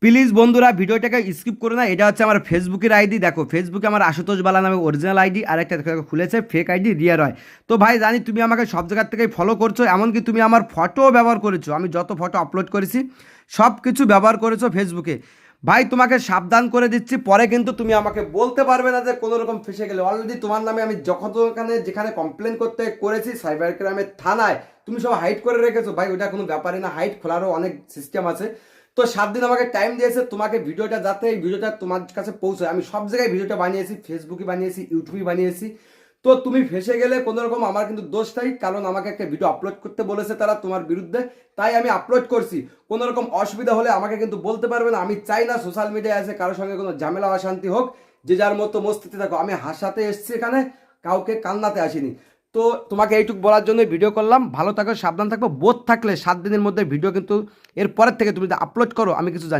Please বন্ধুরা ভিডিওটাকে skip করো না। এটা হচ্ছে আমার ফেসবুকের আইডি। দেখো ফেসবুকে আমার আশুতোষ বালা নামে অরিজিনাল আইডি, আর একটা দেখো খুলেছে ফেক আইডি রিয়া রয়। তো ভাই জানি তুমি আমাকে সব জায়গার থেকেই ফলো করছো, এমনকি তুমি আমার ফটোও ব্যবহার করেছো। আমি যত ফটো আপলোড করেছি সব কিছু ব্যবহার করেছো ফেসবুকে। ভাই তোমাকে সাবধান করে দিচ্ছি, পরে কিন্তু তুমি আমাকে বলতে পারবে না যে কোনো রকম ফেসে গেলে। অলরেডি তোমার নামে আমি যখন ওখানে যেখানে কমপ্লেন করতে করেছি সাইবার ক্রাইমের থানায়, তুমি সব হাইড করে রেখেছো। ভাই ওটা কোনো ব্যাপারই না, হাইড খোলারও অনেক সিস্টেম আছে। তো 7 দিন আমাকে টাইম দিয়েছে তোমাকে ভিডিওটা, যাতে এই ভিডিওটা তোমার কাছে পৌঁছায়। আমি সব জায়গায় ভিডিওটা বানিয়েছি, ফেসবুকে বানিয়েছি, ইউটিউবে বানিয়েছি। তো তুমি ফেসে গেলে কোনো রকম আমার কিন্তু দোষ নাই, কারণ আমাকে একটা ভিডিও আপলোড করতে বলেছে তারা তোমার বিরুদ্ধে, তাই আমি আপলোড করছি। কোনো রকম অসুবিধা হলে আমাকে কিন্তু বলতে পারবে না। আমি চাই না সোশ্যাল মিডিয়ায় এসে কারোর সঙ্গে কোনো ঝামেলা অশান্তি হোক। যে যার মতো মস্তিতে থাকো, আমি হাসাতে এসেছি এখানে, কাউকে কান্নাতে আসিনি। তো তোমাকে এইটুকু বলার জন্য ভিডিও করলাম। ভালো থাকো, সাবধান থাকবো। বোধ থাকলে 7 দিনের মধ্যে ভিডিও কিন্তু এর পরের থেকে তুমি আপলোড করো, আমি কিছু জানি।